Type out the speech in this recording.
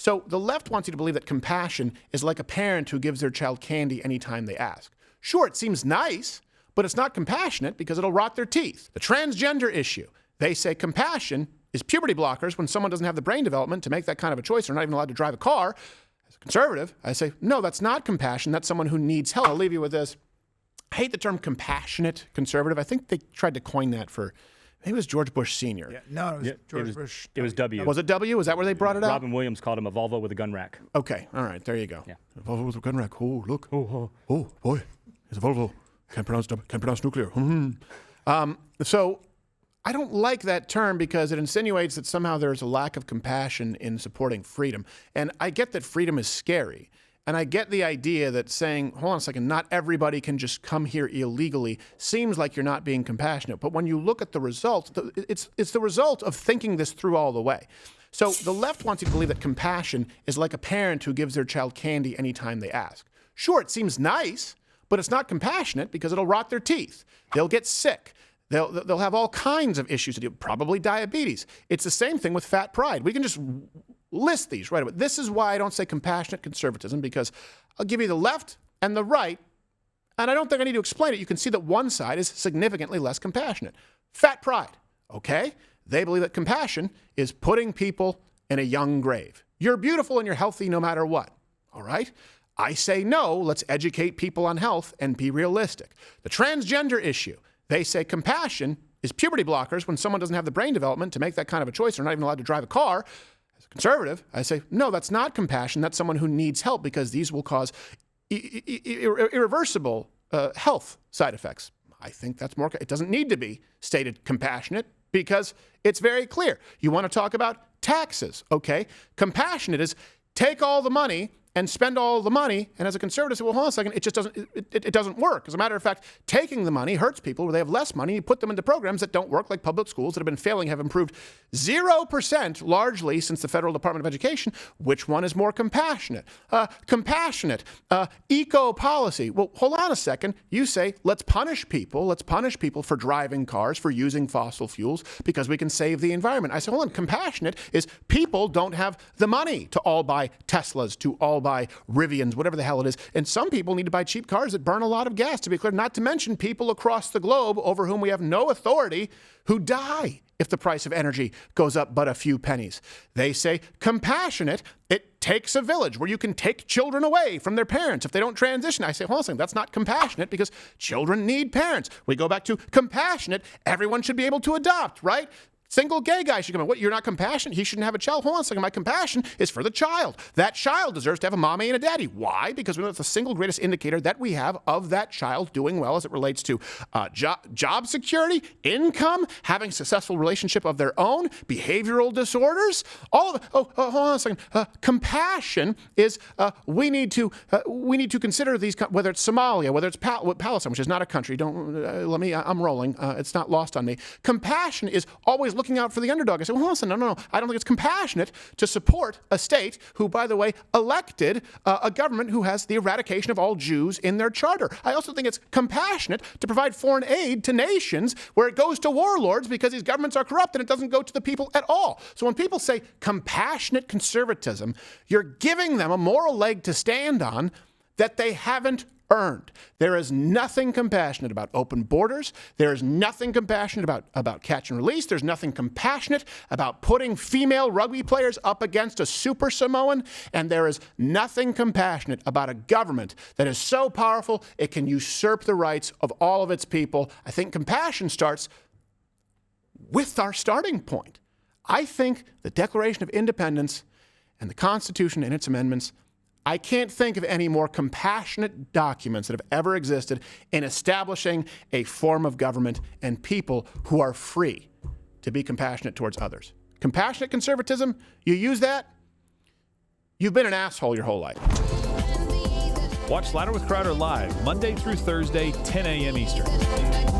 So the left wants you to believe that compassion is like a parent who gives their child candy anytime they ask. Sure, it seems nice, but it's not compassionate because it'll rot their teeth. The transgender issue. They say compassion is puberty blockers when someone doesn't have the brain development to make that kind of a choice or not even allowed to drive a car. As a conservative, I say, no, that's not compassion. That's someone who needs help. I'll leave you with this. I hate the term compassionate conservative. I think they tried to coin that for, maybe it was George Bush Sr. Yeah, no, it was George Bush. It was W. Was it W? Is that where they brought it out? Robin Williams called him a Volvo with a gun rack. Okay, all right, there you go. Yeah. A Volvo with a gun rack. Oh, look. Oh, boy, it's a Volvo. Can't pronounce nuclear. So I don't like that term because it insinuates that somehow there's a lack of compassion in supporting freedom. And I get that freedom is scary. And I get the idea that saying, hold on a second, not everybody can just come here illegally seems like you're not being compassionate. But when you look at the results, it's the result of thinking this through all the way. So the left wants you to believe that compassion is like a parent who gives their child candy anytime they ask. Sure, it seems nice, but it's not compassionate because it'll rot their teeth. They'll get sick. They'll have all kinds of issues to deal with, probably diabetes. It's the same thing with fat pride. We can just list these right away. This is why I don't say compassionate conservatism, because I'll give you the left and the right, and I don't think I need to explain it. You can see that one side is significantly less compassionate. Fat pride, okay? They believe that compassion is putting people in a young grave. You're beautiful and you're healthy no matter what, all right? I say no, let's educate people on health and be realistic. The transgender issue, they say compassion is puberty blockers when someone doesn't have the brain development to make that kind of a choice or not even allowed to drive a car. As a conservative, I say, no, that's not compassion. That's someone who needs help because these will cause irreversible health side effects. I think that's more, it doesn't need to be stated compassionate because it's very clear. You want to talk about taxes, okay? Compassionate is take all the money and spend all the money, and as a conservative, say, well, hold on a second, it just doesn't work. As a matter of fact, taking the money hurts people where they have less money. You put them into programs that don't work, like public schools that have been failing, have improved 0% largely since the Federal Department of Education. Which one is more compassionate? Eco-policy. Well, hold on a second. You say, let's punish people for driving cars, for using fossil fuels, because we can save the environment. I say, hold on, compassionate is people don't have the money to all buy Teslas, to all buy Rivians, whatever the hell it is. And some people need to buy cheap cars that burn a lot of gas, to be clear, not to mention people across the globe over whom we have no authority who die if the price of energy goes up but a few pennies. They say compassionate, it takes a village where you can take children away from their parents if they don't transition. I say, hold on a second, that's not compassionate because children need parents. We go back to compassionate, everyone should be able to adopt, right? Single gay guy should come in. What, you're not compassionate? He shouldn't have a child? Hold on a second. My compassion is for the child. That child deserves to have a mommy and a daddy. Why? Because we know it's the single greatest indicator that we have of that child doing well as it relates to job security, income, having a successful relationship of their own, behavioral disorders. All of it. Oh, hold on a second. Compassion is we need to consider these, whether it's Somalia, whether it's Palestine, which is not a country. I'm rolling. It's not lost on me. Compassion is always looking out for the underdog. I said, well, listen, no. I don't think it's compassionate to support a state who, by the way, elected a government who has the eradication of all Jews in their charter. I also think it's compassionate to provide foreign aid to nations where it goes to warlords because these governments are corrupt and it doesn't go to the people at all. So when people say compassionate conservatism, you're giving them a moral leg to stand on that they haven't earned. There is nothing compassionate about open borders. There is nothing compassionate about catch and release. There's nothing compassionate about putting female rugby players up against a super Samoan. And there is nothing compassionate about a government that is so powerful it can usurp the rights of all of its people. I think compassion starts with our starting point. I think the Declaration of Independence and the Constitution and its amendments, I can't think of any more compassionate documents that have ever existed in establishing a form of government and people who are free to be compassionate towards others. Compassionate conservatism, you use that, you've been an asshole your whole life. Watch Louder with Crowder live Monday through Thursday, 10 a.m. Eastern.